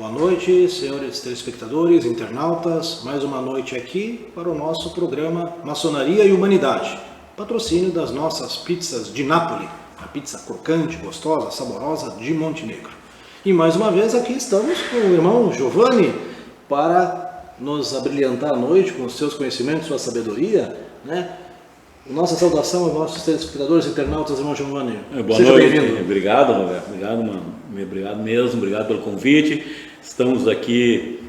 Boa noite, senhores telespectadores, internautas. Mais uma noite aqui para o nosso programa Maçonaria e Humanidade. Patrocínio das nossas pizzas de Nápoles, a pizza crocante, gostosa, saborosa de Montenegro. E mais uma vez aqui estamos com o irmão Giovanni para nos abrilhantar a noite com os seus conhecimentos, sua sabedoria, né? Nossa saudação aos nossos telespectadores, internautas, irmão Giovanni. Boa Seja noite, bem-vindo. Obrigado, Roberto. Obrigado, mano. Obrigado mesmo, obrigado pelo convite. Estamos aqui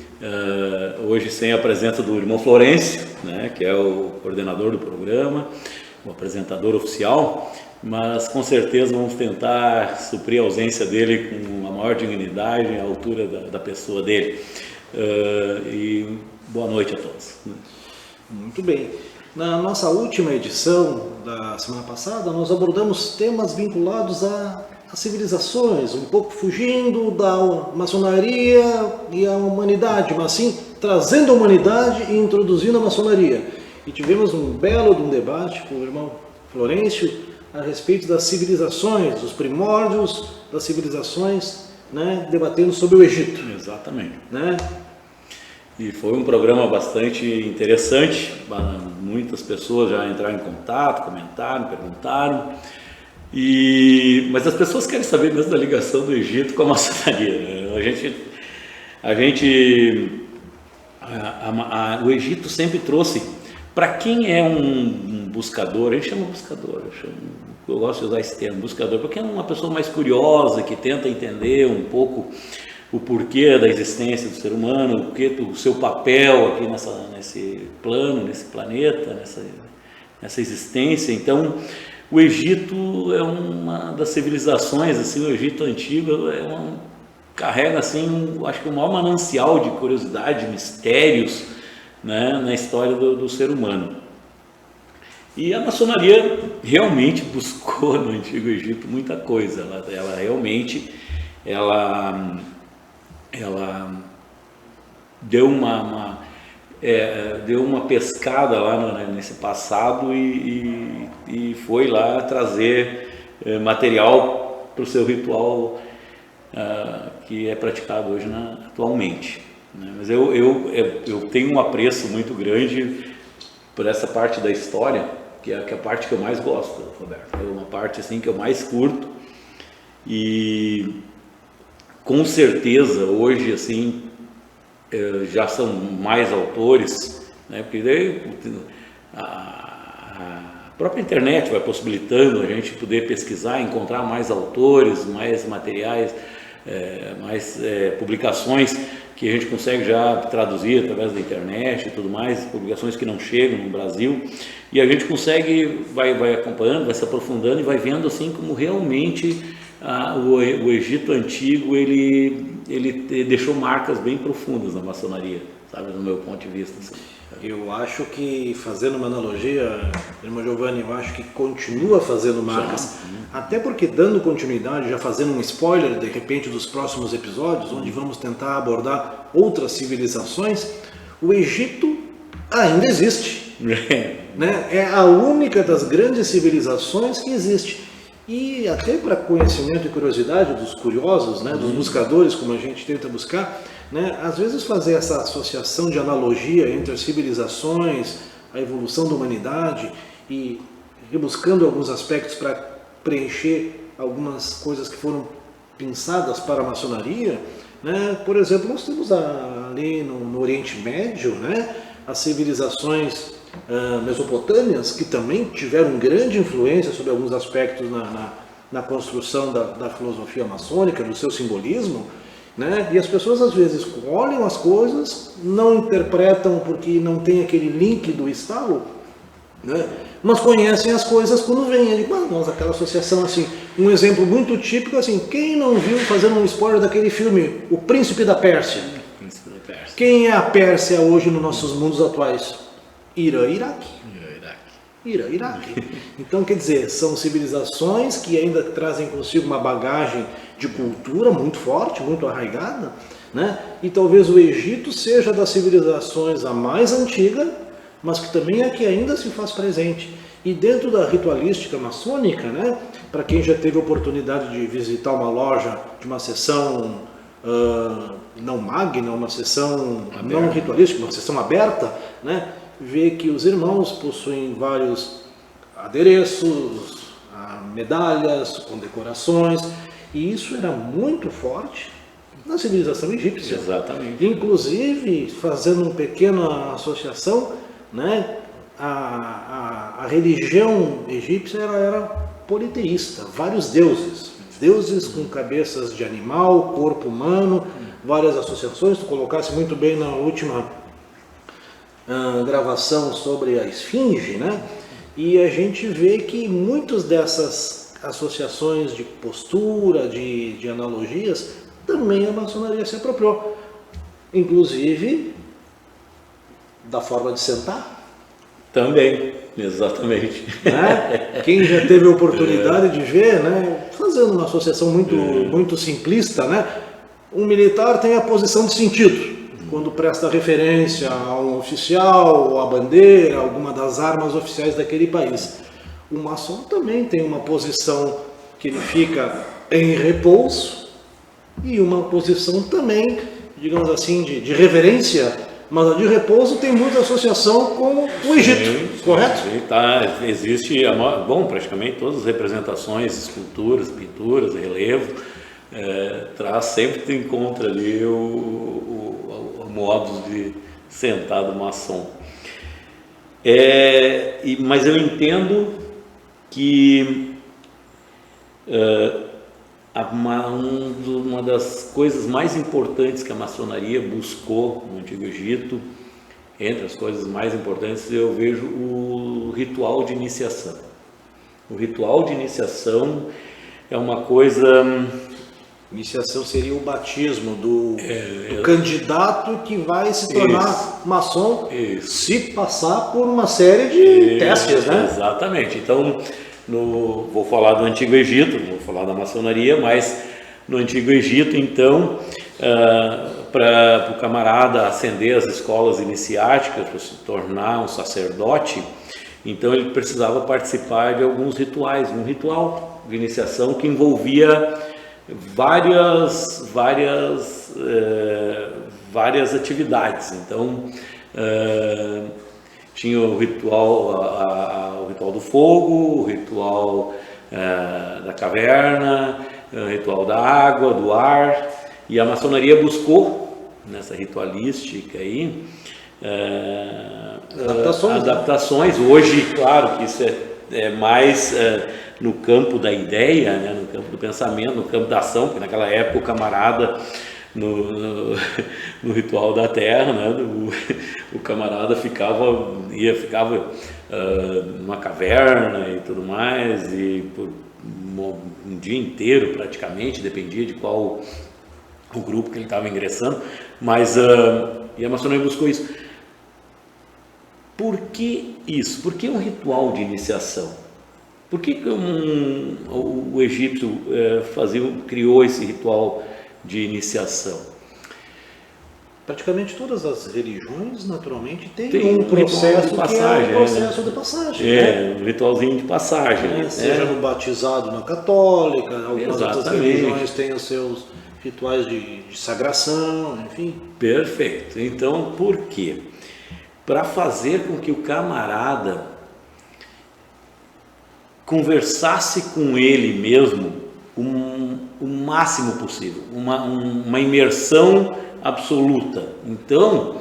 hoje sem a presença do irmão Florencio, né, que é o coordenador do programa, o apresentador oficial, mas com certeza vamos tentar suprir a ausência dele com a maior dignidade, à altura da pessoa dele. E boa noite a todos. Muito bem. Na nossa última edição da semana passada, nós abordamos temas vinculados a civilizações, um pouco fugindo da maçonaria e a humanidade, mas sim trazendo a humanidade e introduzindo a maçonaria. E tivemos um belo debate com o irmão Florencio a respeito das civilizações, dos primórdios das civilizações, né, debatendo sobre o Egito. Exatamente. Né? E foi um programa bastante interessante, muitas pessoas já entraram em contato, comentaram, perguntaram, mas as pessoas querem saber mesmo da ligação do Egito com a maçonaria. O Egito sempre trouxe, para quem é um buscador, a gente chama buscador, eu gosto de usar esse termo, buscador, porque é uma pessoa mais curiosa, que tenta entender um pouco o porquê da existência do ser humano, o seu papel aqui nesse plano, nesse planeta, nessa existência. Então, o Egito é uma das civilizações, assim, o Egito antigo carrega, assim, acho que o maior manancial de curiosidade, mistérios, né, na história do ser humano. E a maçonaria realmente buscou no Antigo Egito muita coisa. Ela realmente deu uma pescada lá nesse passado e foi lá trazer material para o seu ritual que é praticado hoje atualmente. Mas eu tenho um apreço muito grande por essa parte da história, que é a parte que eu mais gosto, Roberto. É uma parte assim que eu mais curto e com certeza hoje assim já são mais autores, né? Porque daí a própria internet vai possibilitando a gente poder pesquisar, encontrar mais autores, mais materiais, mais publicações que a gente consegue já traduzir através da internet e tudo mais, publicações que não chegam no Brasil, e a gente consegue, vai acompanhando, vai se aprofundando e vai vendo assim como realmente o Egito antigo ele deixou marcas bem profundas na maçonaria, sabe, no meu ponto de vista. Assim. Eu acho que, fazendo uma analogia, irmão Giovanni, eu acho que continua fazendo marcas, até porque dando continuidade, já fazendo um spoiler de repente dos próximos episódios, onde vamos tentar abordar outras civilizações, o Egito ainda existe. Né? É a única das grandes civilizações que existe. E até para conhecimento e curiosidade dos curiosos, né, dos buscadores, como a gente tenta buscar, né, às vezes fazer essa associação de analogia entre as civilizações, a evolução da humanidade e rebuscando alguns aspectos para preencher algumas coisas que foram pensadas para a maçonaria, né? Por exemplo, nós temos ali no Oriente Médio, né, as civilizações mesopotâmias, que também tiveram grande influência sobre alguns aspectos na construção da filosofia maçônica, do seu simbolismo, né? E as pessoas às vezes olham as coisas, não interpretam porque não tem aquele link do estalo, né? Mas conhecem as coisas quando vêm. Nossa, aquela associação assim, um exemplo muito típico assim, quem não viu, fazendo um spoiler daquele filme, O Príncipe da Pérsia? Quem é a Pérsia hoje nos nossos mundos atuais? Irã, Iraque. Então, quer dizer, são civilizações que ainda trazem consigo uma bagagem de cultura muito forte, muito arraigada, né? E talvez o Egito seja das civilizações a mais antiga, mas que também é a que ainda se faz presente. E dentro da ritualística maçônica, né, para quem já teve a oportunidade de visitar uma loja, de uma sessão não magna, uma sessão não ritualística, uma sessão aberta, né, vê que os irmãos possuem vários adereços, medalhas, condecorações, e isso era muito forte na civilização egípcia. Exatamente. Inclusive, fazendo uma pequena associação, né, a religião egípcia era politeísta, vários deuses com cabeças de animal, corpo humano, várias associações. Tu colocasse muito bem na última gravação sobre a esfinge, né? E a gente vê que muitas dessas associações de postura, de analogias, também a maçonaria se apropriou. Inclusive da forma de sentar. Também, exatamente. Né? Quem já teve a oportunidade de ver, né? Fazendo uma associação muito simplista, né? Um militar tem a posição de sentido, quando presta referência a um oficial, a bandeira, alguma das armas oficiais daquele país. O maçom também tem uma posição que ele fica em repouso e uma posição também, digamos assim, de reverência, mas a de repouso tem muita associação com o Egito, correto? Sim, tá. Existe, praticamente todas as representações, esculturas, pinturas, relevo, sempre tu encontra ali o modo de sentar do maçom. Mas eu entendo que uma das coisas mais importantes que a maçonaria buscou no Antigo Egito, entre as coisas mais importantes, eu vejo o ritual de iniciação. O ritual de iniciação é uma coisa... Iniciação seria o batismo do candidato que vai se tornar maçom, se passar por uma série de testes, né? Exatamente. Então, vou falar do Antigo Egito, não vou falar da maçonaria, mas no Antigo Egito, então, para o camarada ascender às escolas iniciáticas, para se tornar um sacerdote, então ele precisava participar de alguns rituais, um ritual de iniciação que envolvia várias atividades. Então, tinha o ritual do fogo, o ritual da caverna, o ritual da água, do ar, e a maçonaria buscou nessa ritualística aí adaptações. Hoje, claro que isso é mais no campo da ideia, né, no campo do pensamento, no campo da ação, porque naquela época o camarada no ritual da terra, né, o camarada ficava numa caverna e tudo mais, e por um dia inteiro praticamente, dependia de qual o grupo que ele estava ingressando, mas e a maçonaria buscou isso. Por que isso? Por que um ritual de iniciação? Por que o egípcio criou esse ritual de iniciação? Praticamente todas as religiões, naturalmente, têm um processo de passagem. De passagem. Né? Um ritualzinho de passagem. Seja no batizado na católica, algumas outras religiões têm os seus rituais de sagração, enfim. Perfeito. Então, por quê? Para fazer com que o camarada conversasse com ele mesmo o máximo possível, uma imersão absoluta. Então,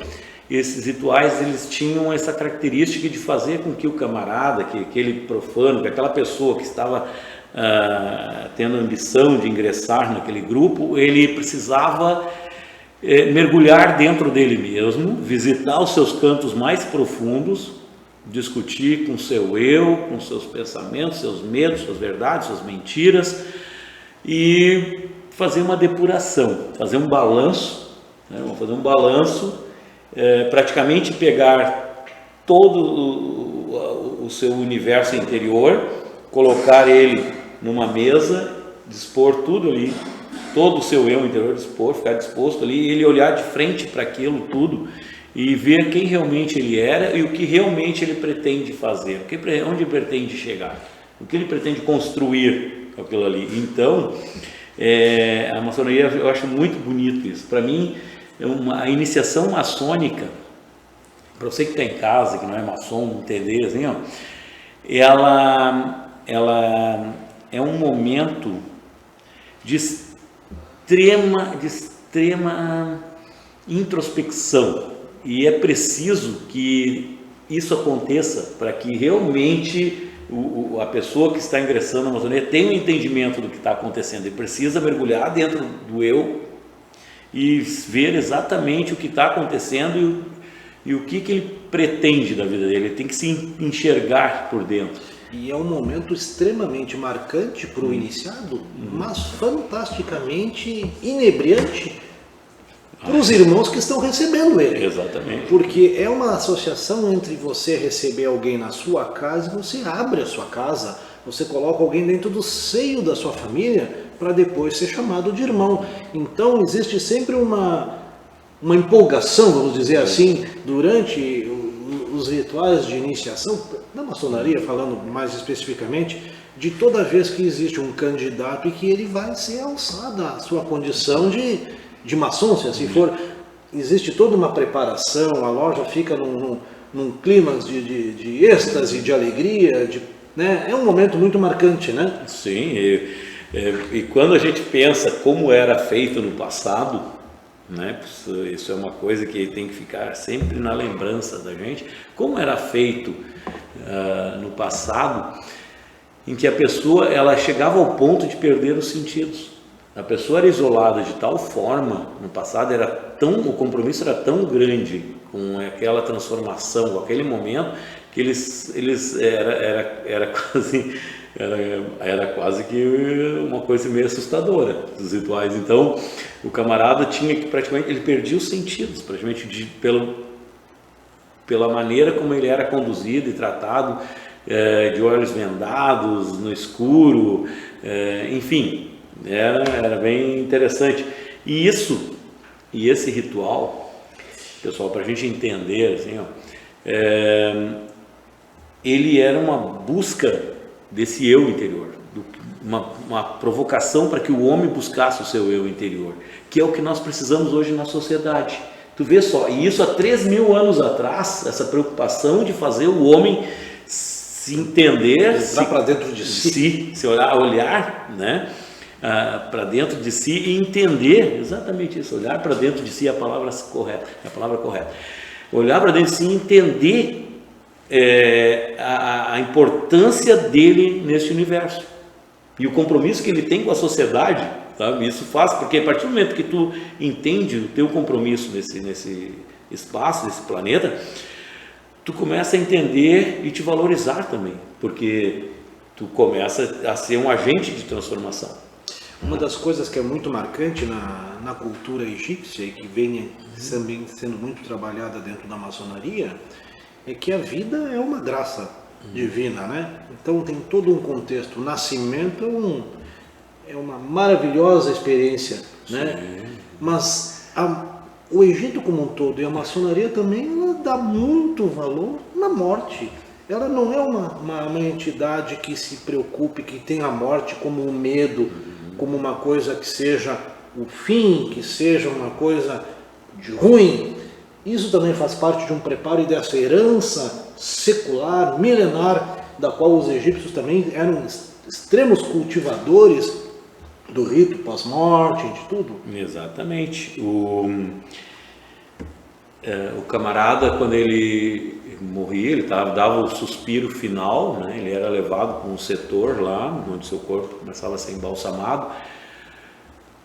esses rituais, eles tinham essa característica de fazer com que o camarada, que aquele profano, que aquela pessoa que estava tendo a ambição de ingressar naquele grupo, ele precisava mergulhar dentro dele mesmo, visitar os seus cantos mais profundos, discutir com seu eu, com seus pensamentos, seus medos, suas verdades, suas mentiras, e fazer uma depuração, fazer um balanço, né? Vamos fazer um balanço, praticamente pegar todo o seu universo interior, colocar ele numa mesa, dispor tudo ali, todo o seu eu interior dispor, ficar disposto ali, e ele olhar de frente para aquilo tudo e ver quem realmente ele era e o que realmente ele pretende fazer, onde ele pretende chegar, o que ele pretende construir com aquilo ali. Então, A maçonaria, eu acho muito bonito isso. Para mim, a iniciação maçônica, para você que está em casa, que não é maçom, entender assim, ó, ela é um momento de extrema introspecção, e é preciso que isso aconteça para que realmente a pessoa que está ingressando na maçonaria tenha um entendimento do que está acontecendo. Ele precisa mergulhar dentro do eu e ver exatamente o que está acontecendo e o que ele pretende da vida dele. Ele tem que se enxergar por dentro. E é um momento extremamente marcante para o iniciado, mas fantasticamente inebriante para os irmãos que estão recebendo ele. Exatamente. Porque é uma associação entre você receber alguém na sua casa e você abre a sua casa, você coloca alguém dentro do seio da sua família para depois ser chamado de irmão. Então existe sempre uma empolgação, vamos dizer assim, durante os rituais de iniciação, da maçonaria, falando mais especificamente, de toda vez que existe um candidato e que ele vai ser alçado à sua condição de maçom, se assim for. Existe toda uma preparação, a loja fica num clímax de êxtase, de alegria, né? É um momento muito marcante, né? Sim, e quando a gente pensa como era feito no passado, né? Isso é uma coisa que tem que ficar sempre na lembrança da gente, como era feito no passado, em que a pessoa ela chegava ao ponto de perder os sentidos. A pessoa era isolada de tal forma, no passado o compromisso era tão grande com aquela transformação, com aquele momento, que era quase que uma coisa meio assustadora dos rituais. Então o camarada tinha que praticamente, ele perdia os sentidos praticamente pela maneira como ele era conduzido e tratado, de olhos vendados, no escuro, enfim. Era bem interessante. E esse ritual, pessoal, para a gente entender, assim, ó, ele era uma busca desse eu interior, uma provocação para que o homem buscasse o seu eu interior, que é o que nós precisamos hoje na sociedade. Tu vê só, e isso há 3.000 anos atrás, essa preocupação de fazer o homem se entender, entrar para dentro de si, se olhar, né? Para dentro de si e entender exatamente isso, olhar para dentro de si é a palavra correta, olhar para dentro de si e entender a importância dele neste universo e o compromisso que ele tem com a sociedade, sabe? Isso faz, porque a partir do momento que tu entende o teu compromisso nesse espaço, nesse planeta, tu começa a entender e te valorizar também, porque tu começa a ser um agente de transformação. Uma das coisas que é muito marcante na cultura egípcia e que vem também sendo muito trabalhada dentro da maçonaria é que a vida é uma graça divina, né? Então tem todo um contexto. O nascimento é uma maravilhosa experiência, né? Mas o Egito como um todo e a maçonaria também, ela dá muito valor na morte. Ela não é uma entidade que se preocupe, que tenha a morte como um medo, como uma coisa que seja o fim, que seja uma coisa de ruim. Isso também faz parte de um preparo e dessa herança secular, milenar, da qual os egípcios também eram extremos cultivadores do rito pós-morte, de tudo. Exatamente. O camarada, quando ele morria, ele dava o suspiro final, né? Ele era levado para um setor lá, onde seu corpo começava a ser embalsamado,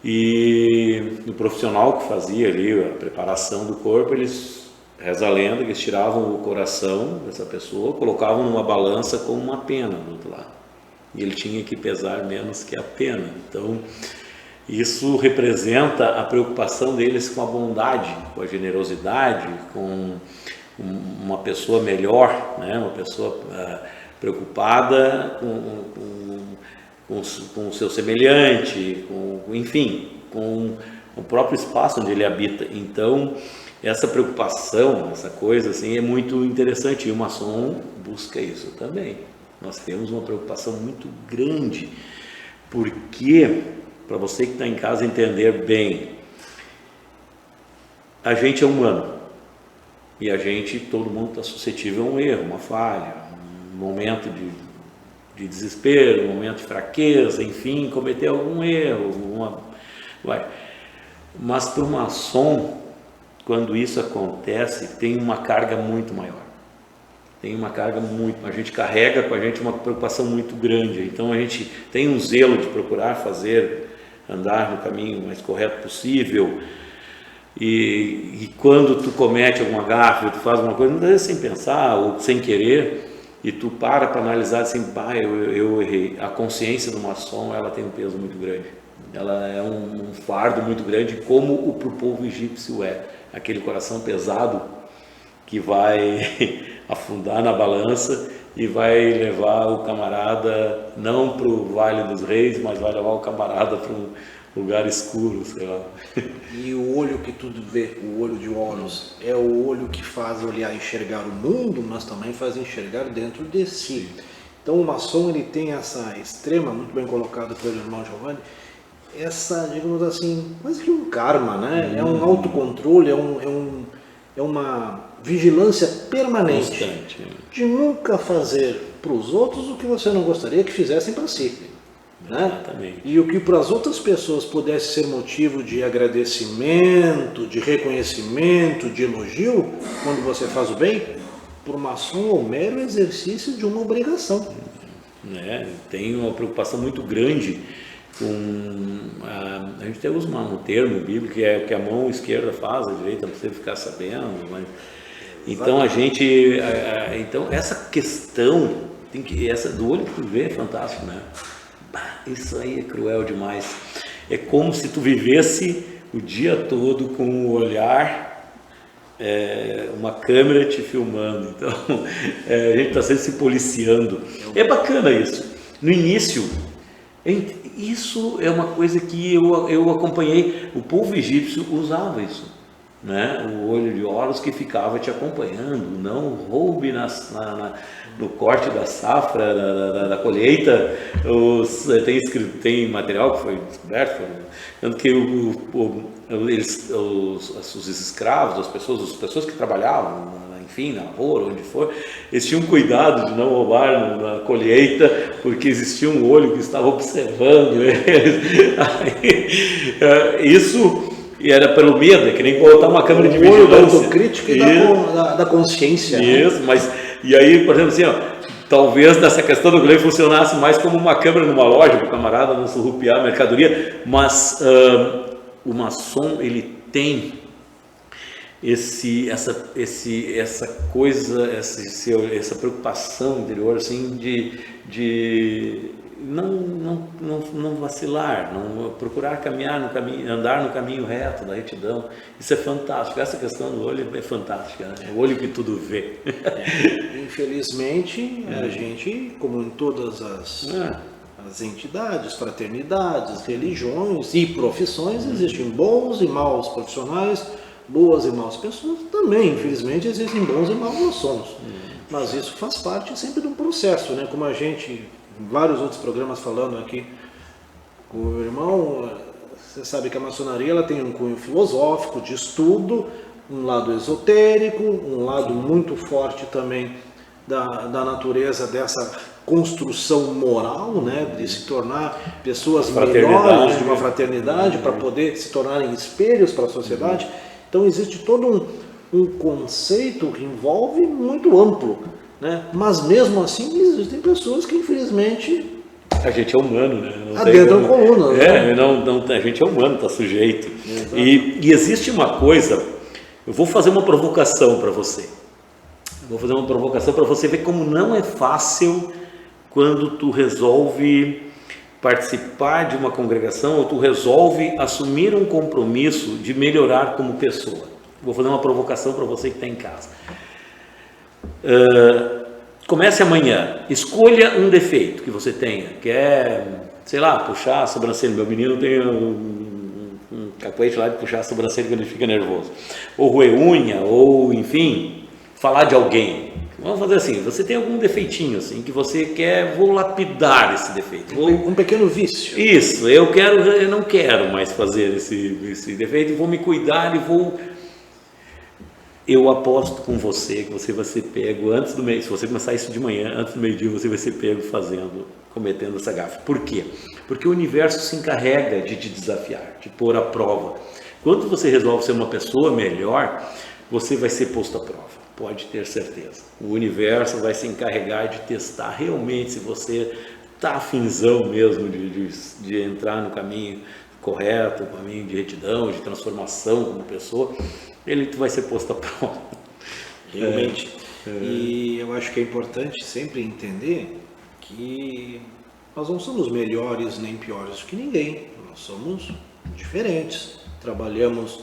e o profissional que fazia ali a preparação do corpo, reza a lenda, eles tiravam o coração dessa pessoa, colocavam numa balança com uma pena do outro lado, e ele tinha que pesar menos que a pena. Então isso representa a preocupação deles com a bondade, com a generosidade, com uma pessoa melhor, né? Uma pessoa preocupada com o seu semelhante, enfim, com o próprio espaço onde ele habita. Então, essa preocupação, essa coisa assim, é muito interessante, e o maçom busca isso também. Nós temos uma preocupação muito grande, porque para você que está em casa entender bem, a gente é humano e todo mundo está suscetível a um erro, uma falha, um momento de desespero, um momento de fraqueza, enfim, cometer algum erro, mas para o maçom, quando isso acontece, tem uma carga muito maior. A gente carrega com a gente uma preocupação muito grande, então a gente tem um zelo de procurar andar no caminho mais correto possível, e quando tu comete alguma gafe, tu faz alguma coisa, muitas vezes sem pensar ou sem querer, e tu para analisar assim, eu errei. A consciência do maçom, ela tem um peso muito grande, ela é um fardo muito grande, como para o povo egípcio aquele coração pesado que vai afundar na balança e vai levar o camarada não para o Vale dos Reis, mas vai levar o camarada para um lugar escuro, sei lá. E o olho que tudo vê, o olho de Horus, é o olho que faz enxergar o mundo, mas também faz enxergar dentro de si. Então o maçom, ele tem essa extrema, muito bem colocado pelo irmão Giovanni, essa, digamos assim, quase que um karma, né? É um autocontrole, é uma vigilância permanente, constante, de nunca fazer para os outros o que você não gostaria que fizessem para si. Né? E o que para as outras pessoas pudesse ser motivo de agradecimento, de reconhecimento, de elogio, quando você faz o bem, para o maçom é o mero exercício de uma obrigação. Tem uma preocupação muito grande a gente até usa um termo bíblico, que é o que a mão esquerda faz, a direita não precisa ficar sabendo, mas... Então então essa questão essa do olho que tu vê é fantástico, né? Isso aí é cruel demais. É como se tu vivesse o dia todo com o olhar, uma câmera te filmando. Então a gente está sempre se policiando. É bacana isso. No início, isso é uma coisa que eu acompanhei. O povo egípcio usava isso, né? O olho de Horus que ficava te acompanhando, não roube no corte da safra, da colheita. Tem material que foi descoberto, tanto que os escravos, as pessoas que trabalhavam, enfim, na lavoura, onde for, eles tinham cuidado de não roubar na colheita, porque existia um olho que estava observando eles. Isso... E era pelo medo, que nem botar uma câmera de vigilância. O olho da autocrítica e da consciência. Isso, né? E aí, por exemplo, assim, talvez nessa questão do Glenn funcionasse mais como uma câmera numa loja, para o camarada não surrupiar a mercadoria, mas o maçom, ele tem essa coisa, essa preocupação interior, assim, de não vacilar, não procurar caminhar no caminho, andar no caminho reto da retidão. Isso é fantástico. Essa questão do olho é fantástica, né? É o olho que tudo vê. Infelizmente, a gente, como em todas as entidades, fraternidades, religiões e profissões, existem bons e maus profissionais, boas e maus pessoas. Também, infelizmente, existem bons e maus maçons. Mas isso faz parte sempre de um processo, né? Como a gente... vários outros programas falando aqui com o irmão, você sabe que a maçonaria ela tem um cunho filosófico, de estudo, um lado esotérico, um lado muito forte também da natureza dessa construção moral, né, de se tornar pessoas melhores, de uma fraternidade, para poder se tornarem espelhos para a sociedade. Então existe todo um conceito que envolve muito amplo. Né? Mas mesmo assim existem pessoas que infelizmente a gente é humano, né? Adentram coluna, né? A gente é humano, está sujeito. E existe uma coisa, eu vou fazer uma provocação para você. Vou fazer uma provocação para você ver como não é fácil quando tu resolve participar de uma congregação ou tu resolve assumir um compromisso de melhorar como pessoa. Vou fazer uma provocação para você que está em casa. Comece amanhã, escolha um defeito que você tenha, que é, sei lá, puxar a sobrancelha. Meu menino tem um cacuete lá de puxar a sobrancelha quando ele fica nervoso, ou roer unha, ou enfim, falar de alguém. Vamos fazer assim, você tem algum defeitinho assim que você quer, vou lapidar esse defeito. Um pequeno vício. Isso, eu não quero mais fazer esse defeito, vou me cuidar e vou... Eu aposto com você que você vai ser pego antes do meio, se você começar isso de manhã, antes do meio-dia, você vai ser pego cometendo essa gafe. Por quê? Porque o universo se encarrega de te desafiar, de pôr à prova. Quando você resolve ser uma pessoa melhor, você vai ser posto à prova, pode ter certeza. O universo vai se encarregar de testar realmente se você está afinzão mesmo de entrar no caminho correto, no caminho de retidão, de transformação como pessoa. Ele vai ser posto à prova. Realmente. E eu acho que é importante sempre entender que nós não somos melhores nem piores que ninguém. Nós somos diferentes. Trabalhamos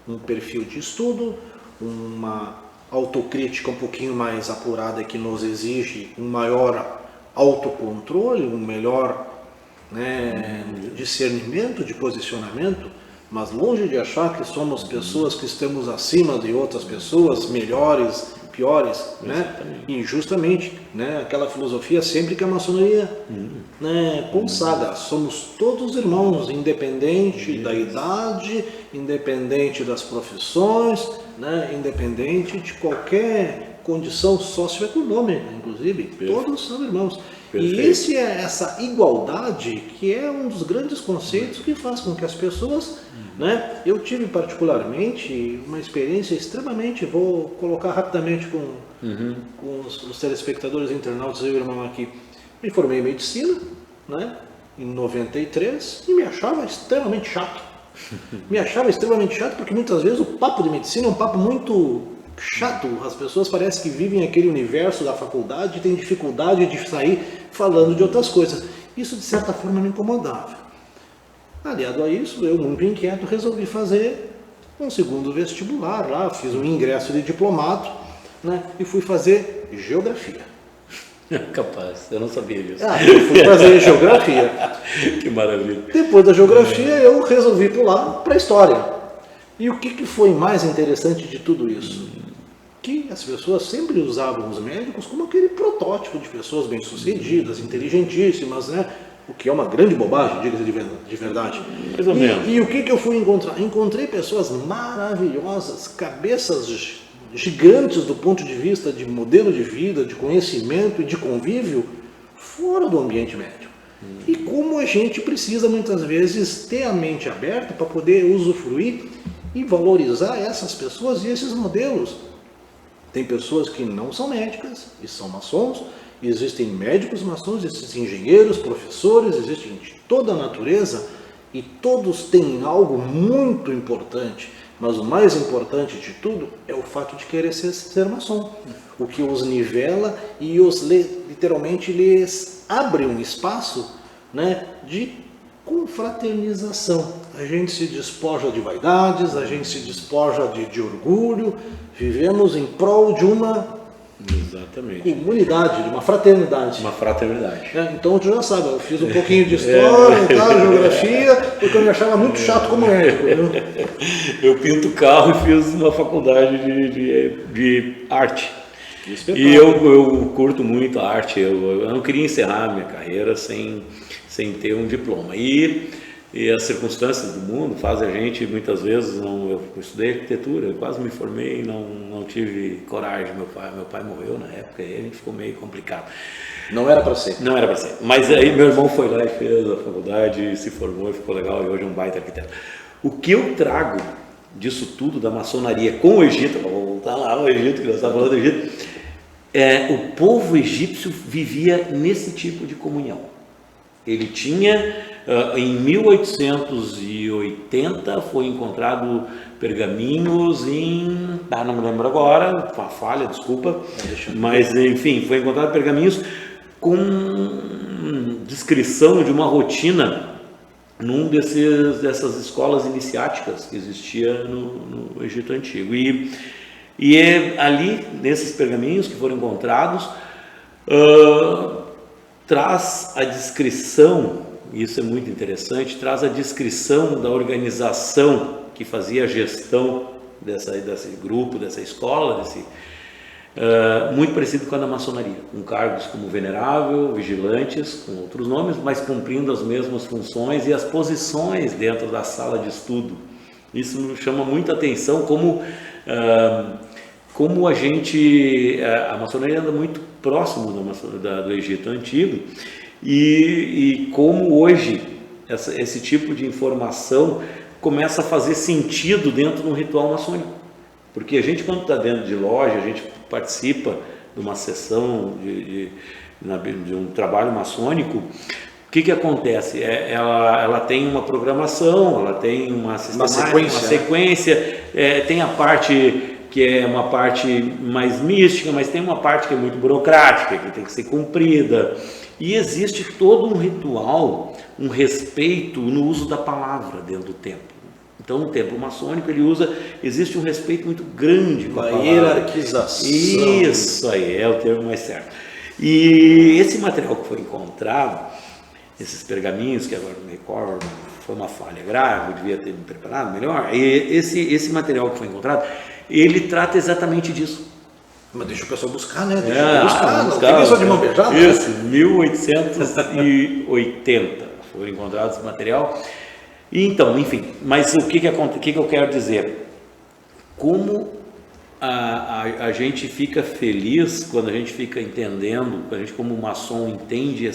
um perfil de estudo, uma autocrítica um pouquinho mais apurada que nos exige um maior autocontrole, um melhor discernimento de posicionamento. Mas longe de achar que somos pessoas que estamos acima de outras pessoas, melhores, piores, injustamente, aquela filosofia sempre que a maçonaria consagra. Somos todos irmãos, independente da idade, independente das profissões, independente de qualquer condição socioeconômica, inclusive, todos são irmãos. Perfeito. E essa igualdade que é um dos grandes conceitos que faz com que as pessoas, eu tive particularmente uma experiência extremamente, vou colocar rapidamente com os telespectadores internautas, eu e o irmão aqui, me formei em medicina, em 93 e me achava extremamente chato. Me achava extremamente chato porque muitas vezes o papo de medicina é um papo muito chato, as pessoas parecem que vivem aquele universo da faculdade e têm dificuldade de sair falando de outras coisas. Isso de certa forma me incomodava. Aliado a isso, eu muito inquieto resolvi fazer um segundo vestibular lá, fiz um ingresso de diplomado, e fui fazer geografia. Capaz, eu não sabia disso. Eu fui fazer geografia. Que maravilha. Depois da geografia eu resolvi pular para a história. E o que foi mais interessante de tudo isso? Que as pessoas sempre usavam os médicos como aquele protótipo de pessoas bem-sucedidas, inteligentíssimas, o que é uma grande bobagem, diga-se de verdade. Mais ou menos. E o que eu fui encontrar? Encontrei pessoas maravilhosas, cabeças gigantes do ponto de vista de modelo de vida, de conhecimento e de convívio fora do ambiente médico. E como a gente precisa muitas vezes ter a mente aberta para poder usufruir e valorizar essas pessoas e esses modelos. Tem pessoas que não são médicas e são maçons, existem médicos maçons, existem engenheiros, professores, existem de toda a natureza e todos têm algo muito importante, mas o mais importante de tudo é o fato de querer ser maçom, o que os nivela e literalmente lhes abre um espaço de confraternização. A gente se despoja de vaidades, a gente se despoja de orgulho, vivemos em prol de uma comunidade, de uma fraternidade. Uma fraternidade. Então tu já sabe, eu fiz um pouquinho de história, geografia, porque eu me achava muito chato como médico. Eu pinto carro e fiz uma faculdade de arte. E eu curto muito a arte, eu não queria encerrar minha carreira sem ter um diploma. E as circunstâncias do mundo fazem a gente, muitas vezes, eu estudei arquitetura, eu quase me formei e não tive coragem. Meu pai morreu na época e a gente ficou meio complicado. Não era para ser. Não era para ser. Mas aí meu irmão foi lá e fez a faculdade, se formou e ficou legal, e hoje é um baita arquiteto. O que eu trago disso tudo da maçonaria com o Egito, vamos voltar lá ao Egito, que nós estávamos falando do Egito, o povo egípcio vivia nesse tipo de comunhão. Ele tinha, em 1880, foi encontrado pergaminhos não me lembro agora, uma falha, desculpa, mas enfim, foi encontrado pergaminhos com descrição de uma rotina dessas escolas iniciáticas que existia no Egito Antigo. E é ali, nesses pergaminhos que foram encontrados, traz a descrição, isso é muito interessante, traz a descrição da organização que fazia a gestão desse grupo, dessa escola, muito parecido com a da maçonaria, com cargos como venerável, vigilantes, com outros nomes, mas cumprindo as mesmas funções e as posições dentro da sala de estudo. Isso me chama muita atenção, como a maçonaria anda muito próximo do Egito Antigo, e como hoje esse tipo de informação começa a fazer sentido dentro de um ritual maçônico. Porque a gente, quando está dentro de loja, a gente participa de uma sessão de um trabalho maçônico, o que acontece? Ela tem uma programação, ela tem uma sequência, tem a parte que é uma parte mais mística, mas tem uma parte que é muito burocrática, que tem que ser cumprida. E existe todo um ritual, um respeito no uso da palavra dentro do templo. Então, no templo maçônico, existe um respeito muito grande com a palavra. Hierarquização. Isso aí, é o termo mais certo. E esse material que foi encontrado, esses pergaminhos, que agora não me recordo, foi uma falha grave, eu devia ter me preparado melhor, e esse material que foi encontrado, ele trata exatamente disso. Mas deixa o pessoal buscar, né? Buscar, não tem pessoa de mão beijada. Isso, 1880 foi encontrado esse material. E então, enfim, mas o que eu quero dizer? Como a gente fica feliz quando a gente fica entendendo, quando a gente como maçom entende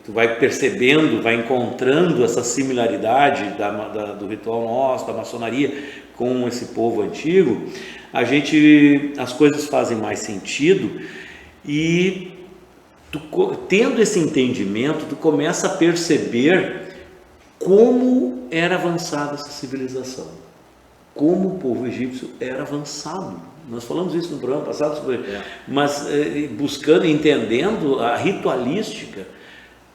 tu vai percebendo, vai encontrando essa similaridade do ritual nosso, da maçonaria com esse povo antigo, as coisas fazem mais sentido e tendo esse entendimento, tu começa a perceber como era avançada essa civilização, como o povo egípcio era avançado. Nós falamos isso no programa passado, mas buscando, entendendo a ritualística,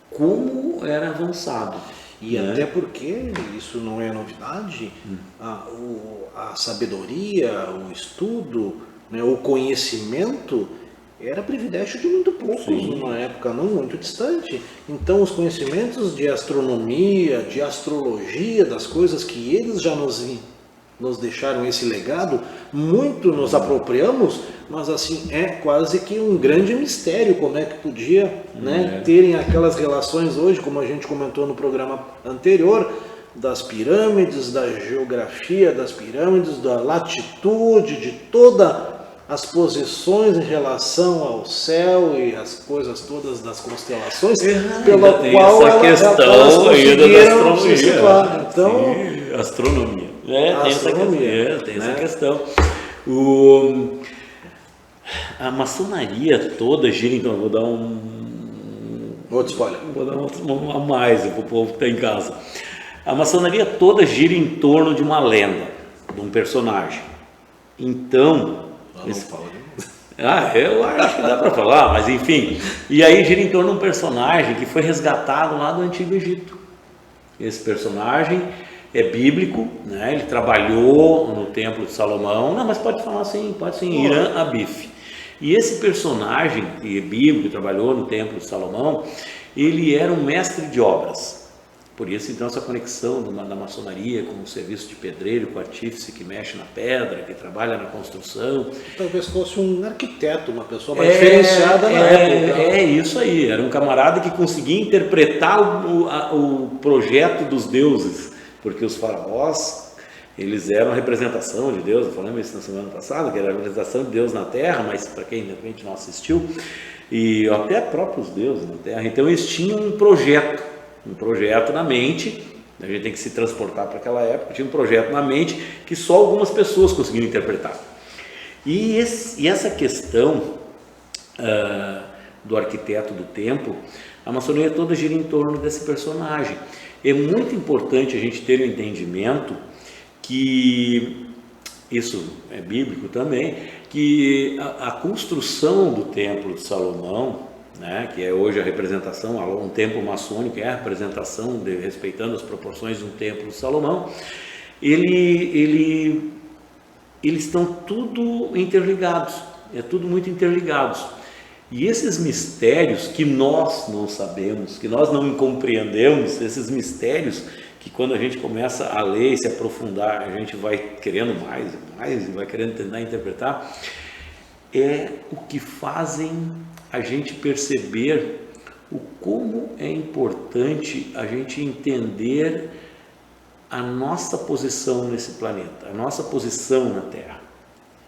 como era avançado. E até porque, isso não é novidade, a sabedoria, o estudo, né, o conhecimento era privilégio de muito poucos, numa época não muito distante. Então os conhecimentos de astronomia, de astrologia, das coisas que eles já nos deixaram esse legado, muito nos apropriamos, mas assim, é quase que um grande mistério como é que podia terem aquelas relações hoje, como a gente comentou no programa anterior, das pirâmides, da geografia das pirâmides, da latitude, de todas as posições em relação ao céu e as coisas todas das constelações, pela qual elas conseguiram se situar. Então, sim, astronomia. Tem essa questão. A maçonaria toda gira, então eu vou dar outro spoiler. Vou dar um a mais para o povo que está em casa. A maçonaria toda gira em torno de uma lenda, de um personagem. Então, eu acho que dá para falar, mas enfim. E aí gira em torno de um personagem que foi resgatado lá do Antigo Egito. Esse personagem é bíblico, né? Ele trabalhou no Templo de Salomão. Não, mas pode falar assim, pode ser Irã Abif. E esse personagem que é bíblico, trabalhou no Templo de Salomão, ele era um mestre de obras. Por isso, então, essa conexão da maçonaria com o serviço de pedreiro, com o artífice que mexe na pedra, que trabalha na construção. Talvez fosse um arquiteto, uma pessoa mais diferenciada na época. É isso aí, era um camarada que conseguia interpretar o projeto dos deuses, porque os faraós, eles eram a representação de Deus, eu falei isso na semana passada, que era a representação de Deus na Terra, mas para quem de repente não assistiu, e até próprios deuses na Terra, então eles tinham um projeto na mente, a gente tem que se transportar para aquela época, tinha um projeto na mente que só algumas pessoas conseguiram interpretar. E essa questão do arquiteto do templo, a maçonaria toda gira em torno desse personagem. É muito importante a gente ter um entendimento que, isso é bíblico também, que a construção do Templo de Salomão, né, que é hoje a representação, um templo maçônico é a representação, respeitando as proporções de um templo de Salomão, eles estão tudo interligados, é tudo muito interligados. E esses mistérios que nós não sabemos, que nós não compreendemos, esses mistérios que quando a gente começa a ler e se aprofundar, a gente vai querendo mais e mais, e vai querendo tentar interpretar, é o que fazem a gente perceber o como é importante a gente entender a nossa posição nesse planeta, a nossa posição na Terra,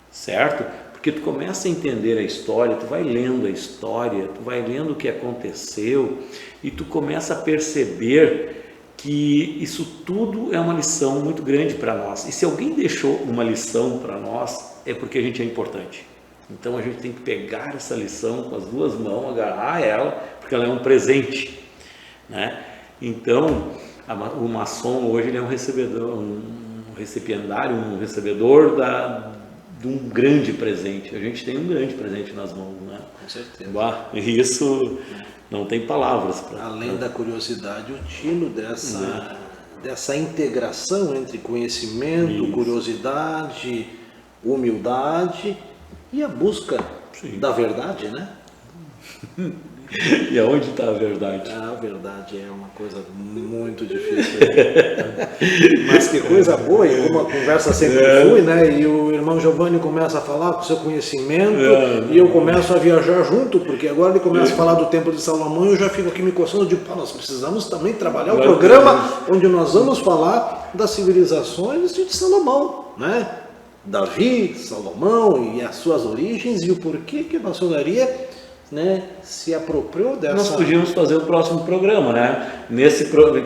certo? Porque tu começa a entender a história, tu vai lendo a história, tu vai lendo o que aconteceu e tu começa a perceber que isso tudo é uma lição muito grande para nós. E se alguém deixou uma lição para nós, é porque a gente é importante. Então a gente tem que pegar essa lição com as duas mãos, agarrar ela, porque ela é um presente, né? Então o maçom hoje ele é um recebedor, um recipiendário, um recebedor de um grande presente. A gente tem um grande presente nas mãos, né? Com certeza. Isso não tem palavras para. Além da curiosidade, o tino dessa integração entre conhecimento, curiosidade, humildade e a busca da verdade, né? E aonde está a verdade? A verdade é uma coisa muito difícil. Mas que coisa boa, e como a conversa sempre flui, né? E o irmão Giovanni começa a falar com o seu conhecimento e eu começo a viajar junto, porque agora ele começa a falar do Templo de Salomão e eu já fico aqui me coçando de pá, nós precisamos também trabalhar o programa onde nós vamos falar das civilizações de Salomão, né? Davi, Salomão e as suas origens e o porquê que a maçonaria, né, se apropriou dessa... Nós podíamos fazer o próximo programa, né?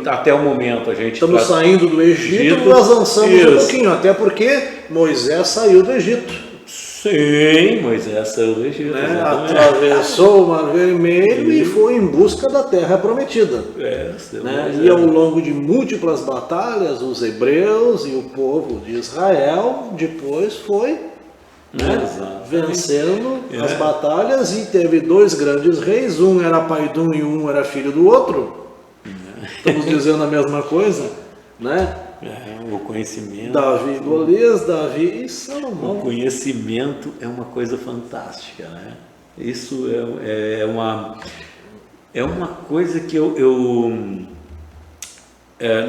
Até o momento a gente... Estamos saindo do Egito, nós avançamos um pouquinho, até porque Moisés saiu do Egito. Sim, Moisés saiu do Egito, né? Atravessou o Mar Vermelho e foi em busca da Terra Prometida. Né? E ao longo de múltiplas batalhas, os hebreus e o povo de Israel depois foi... né? Vencendo as batalhas e teve dois grandes reis, um era pai de um e um era filho do outro. Estamos dizendo a mesma coisa, né? O conhecimento. Davi e Golias, Davi e Salomão. O conhecimento é uma coisa fantástica, né? Isso é uma coisa que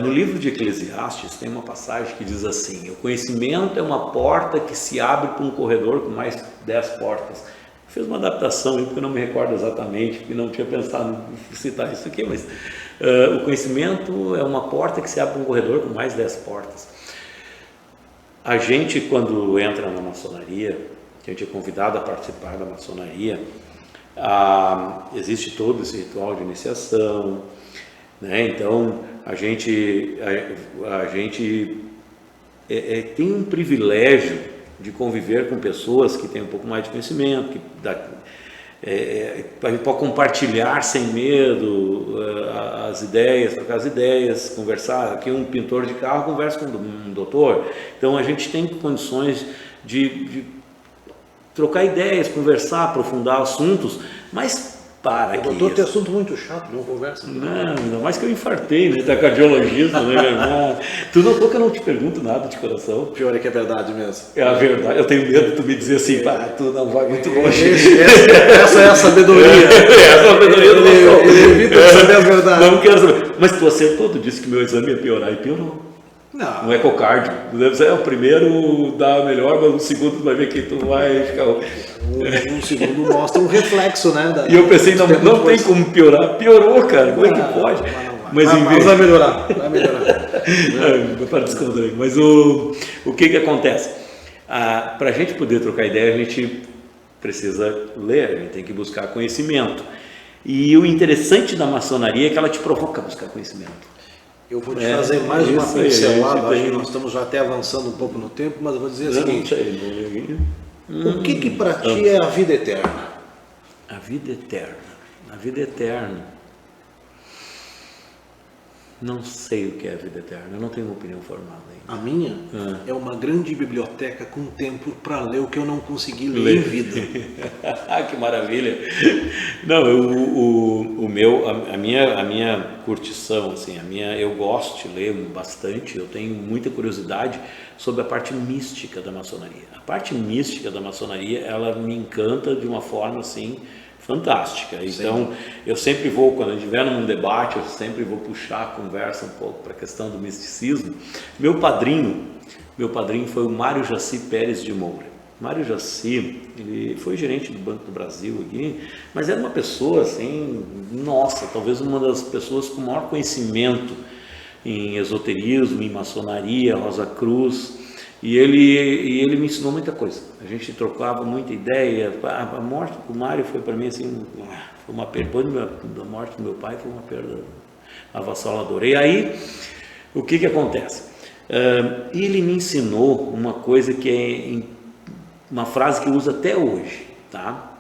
no livro de Eclesiastes tem uma passagem que diz assim: o conhecimento é uma porta que se abre para um corredor com mais 10 portas. Fiz uma adaptação aí porque eu não me recordo exatamente, porque não tinha pensado em citar isso aqui, mas o conhecimento é uma porta que se abre para um corredor com mais 10 portas. A gente, quando entra na maçonaria, que a gente é convidado a participar da maçonaria, existe todo esse ritual de iniciação, né? Então a gente tem um privilégio de conviver com pessoas que têm um pouco mais de conhecimento, a gente pode compartilhar sem medo as ideias, trocar as ideias, conversar. Aqui um pintor de carro conversa com um doutor, então a gente tem condições de trocar ideias, conversar, aprofundar assuntos, mas para que... O doutor tem assunto muito chato, não conversa. Não, ainda mais que eu infartei, né? Tá cardiologista, né? Tu notou que eu não te pergunto nada de coração? O pior é que é verdade mesmo. É a verdade, eu tenho medo de tu me dizer assim, tu não vai muito longe. Essa é a sabedoria. É a sabedoria do nosso. Ele evita saber a verdade. Não quero saber. Mas tu acertou, tu disse que meu exame ia piorar e piorou. Não. Um ecocardio. O primeiro dá melhor, mas o segundo tu vai ver que tu vai ficar... Um segundo mostra um reflexo, né? E eu pensei, não tem como piorar. Piorou, cara. Como é que pode? Mas vai melhorar. Vai melhorar. Para descontrair. Mas o que acontece? Para a gente poder trocar ideia, a gente precisa ler, a gente tem que buscar conhecimento. E o interessante da maçonaria é que ela te provoca a buscar conhecimento. Eu vou te fazer mais uma pincelada, acho que nós estamos já até avançando um pouco no tempo, mas eu vou dizer o seguinte: o que para ti é a vida eterna? A vida eterna. A vida eterna. Não sei o que é a vida eterna, eu não tenho uma opinião formada ainda. A minha é uma grande biblioteca com tempo para ler o que eu não consegui ler em vida. Que maravilha! Não, a minha curtição, assim, eu gosto de ler bastante, eu tenho muita curiosidade sobre a parte mística da maçonaria. A parte mística da maçonaria, ela me encanta de uma forma assim fantástica. Então, eu sempre vou, quando a gente estiver num debate, eu sempre vou puxar a conversa um pouco para a questão do misticismo. Meu padrinho foi o Mário Jaci Pérez de Moura. Mário Jaci, ele foi gerente do Banco do Brasil aqui, mas era uma pessoa assim, nossa, talvez uma das pessoas com maior conhecimento em esoterismo, em maçonaria, Rosa Cruz, e ele me ensinou muita coisa. A gente trocava muita ideia. A morte do Mário foi para mim assim, foi uma perda. Da morte do meu pai foi uma perda avassaladora. E aí, o que acontece? Ele me ensinou uma coisa que é uma frase que eu uso até hoje, tá?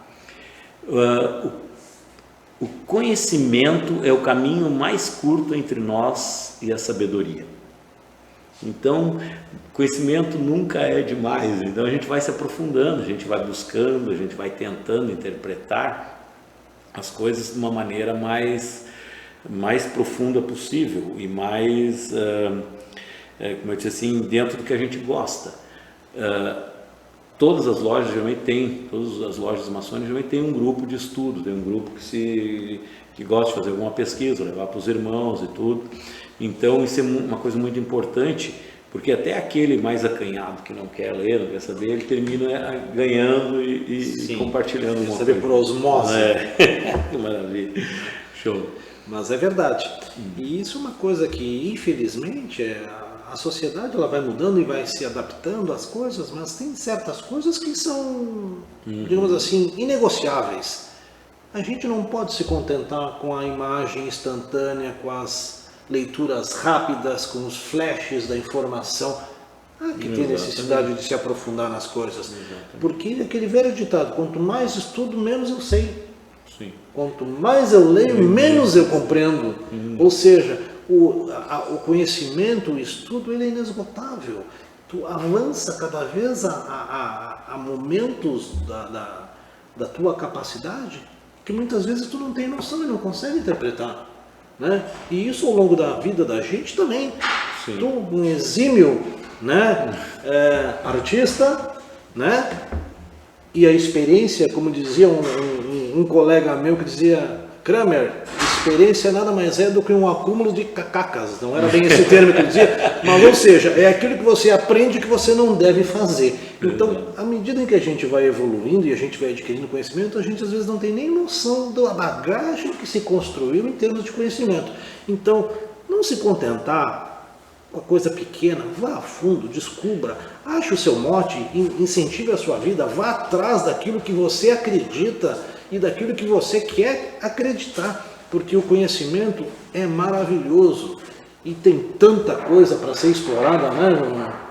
O conhecimento é o caminho mais curto entre nós e a sabedoria. Então, conhecimento nunca é demais. Então a gente vai se aprofundando, a gente vai buscando, a gente vai tentando interpretar as coisas de uma maneira mais profunda possível e mais, como eu disse assim, dentro do que a gente gosta. Todas as lojas geralmente todas as lojas maçônicas geralmente tem um grupo de estudo, tem um grupo que gosta de fazer alguma pesquisa, levar para os irmãos e tudo. Então isso é uma coisa muito importante, porque até aquele mais acanhado que não quer ler, não quer saber, ele termina ganhando e compartilhando uma coisa. Por osmose. Que maravilha. Show. Mas é verdade. E isso é uma coisa que, infelizmente, a sociedade ela vai mudando e vai se adaptando às coisas, mas tem certas coisas que são, digamos assim, inegociáveis. A gente não pode se contentar com a imagem instantânea, com as leituras rápidas, com os flashes da informação. Que tem necessidade de se aprofundar nas coisas. Porque aquele velho ditado, quanto mais estudo, menos eu sei. Sim. Quanto mais eu leio, menos eu compreendo. Ou seja, o conhecimento, o estudo, ele é inesgotável. Tu avança cada vez a momentos da tua capacidade que muitas vezes tu não tem noção e não consegue interpretar, né? E isso ao longo da vida da gente também. Sim. Tu, um exímio, né, artista, né? E a experiência, como dizia um colega meu que dizia, Kramer, experiência nada mais é do que um acúmulo de cacacas. Não era bem esse termo que ele dizia, mas ou seja, é aquilo que você aprende que você não deve fazer. Então, à medida em que a gente vai evoluindo e a gente vai adquirindo conhecimento, a gente às vezes não tem nem noção da bagagem que se construiu em termos de conhecimento. Então, não se contentar com a coisa pequena, vá a fundo, descubra, ache o seu mote, incentive a sua vida, vá atrás daquilo que você acredita e daquilo que você quer acreditar, porque o conhecimento é maravilhoso e tem tanta coisa para ser explorada, né, João?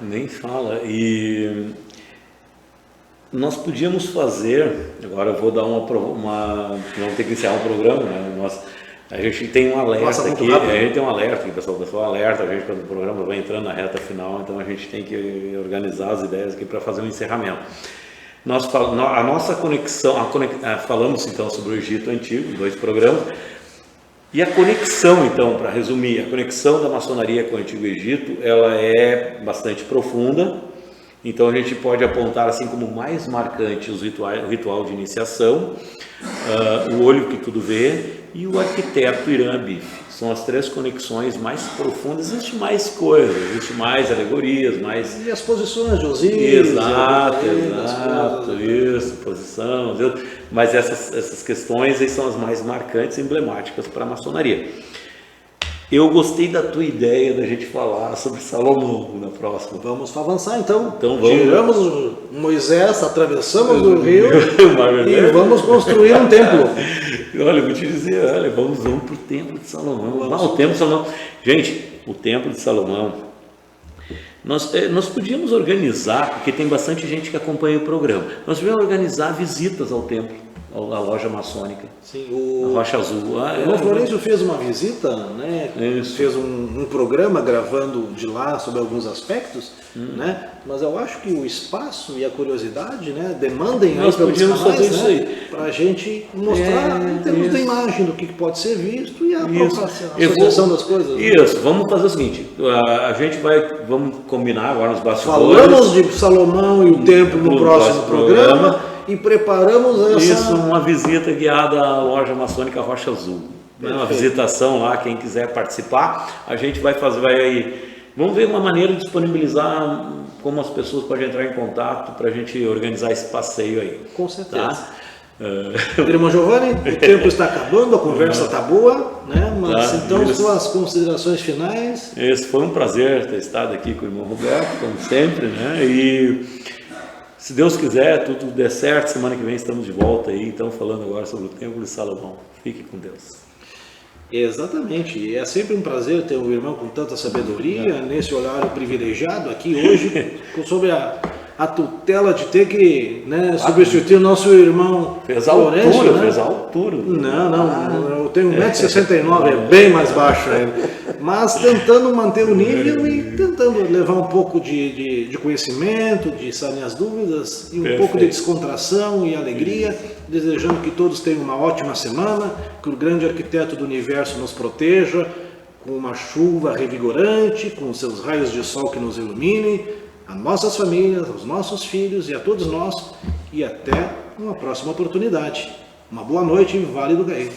Nem fala. E nós podíamos fazer, agora eu vou dar vamos ter que encerrar um programa, né? A gente tem um alerta aqui, pessoal, alerta, a gente quando o programa vai entrando na reta final, então a gente tem que organizar as ideias aqui para fazer um encerramento. A nossa conexão, falamos então sobre o Egito Antigo, 2 programas, e a conexão então, para resumir, a conexão da maçonaria com o Antigo Egito, ela é bastante profunda, então a gente pode apontar assim como mais marcante o ritual de iniciação, o olho que tudo vê e o arquiteto Irã Bif. São as 3 conexões mais profundas. Existe mais coisas, existe mais alegorias, mais... E as posições de Osíris. Exato, isso, posição. Mas essas questões aí são as mais marcantes e emblemáticas para a maçonaria. Eu gostei da tua ideia da gente falar sobre Salomão na próxima. Vamos avançar então. Vamos. Tiramos Moisés, atravessamos o rio e vamos construir um templo. Olha, eu vou te dizer, vamos para o Templo de Salomão. O Templo de Salomão. Gente, o Templo de Salomão, nós podíamos organizar, porque tem bastante gente que acompanha o programa, nós podíamos organizar visitas ao templo, à loja maçônica. Sim, a Rocha Azul. O Florencio fez uma visita, né? Fez um programa gravando de lá sobre alguns aspectos, né? Mas eu acho que o espaço e a curiosidade, né, demandem nós podíamos fazer isso aí para a gente mostrar em termos da imagem do que pode ser visto e a associação das coisas. Isso, vamos fazer o seguinte, vamos combinar agora nos bastidores. Falamos de Salomão e o templo no próximo programa. e preparamos essa... Isso, uma visita guiada à loja maçônica Rocha Azul. Uma visitação lá, quem quiser participar, a gente vai fazer, vamos ver uma maneira de disponibilizar como as pessoas podem entrar em contato para a gente organizar esse passeio aí. Com certeza. Tá? Irmão Giovanni, o tempo está acabando, a conversa está boa, né? Mas então suas considerações finais. Esse foi um prazer ter estado aqui com o irmão Roberto, como sempre, né? E se Deus quiser, tudo der certo, semana que vem estamos de volta aí, então falando agora sobre o Templo de Salomão. Fique com Deus. Exatamente, é sempre um prazer ter um irmão com tanta sabedoria, nesse horário privilegiado aqui hoje, sob a tutela de ter que, né, substituir o nosso irmão Florencio, né? Fez a altura. Não, eu tenho 1,69 m, é bem mais baixo ainda. Mas tentando manter o nível e tentando levar um pouco de conhecimento, de sanar as dúvidas e um pouco de descontração e alegria, desejando que todos tenham uma ótima semana, que o grande arquiteto do universo nos proteja, com uma chuva revigorante, com seus raios de sol que nos iluminem, a nossas famílias, aos nossos filhos e a todos nós, e até uma próxima oportunidade. Uma boa noite, Vale do Gaí.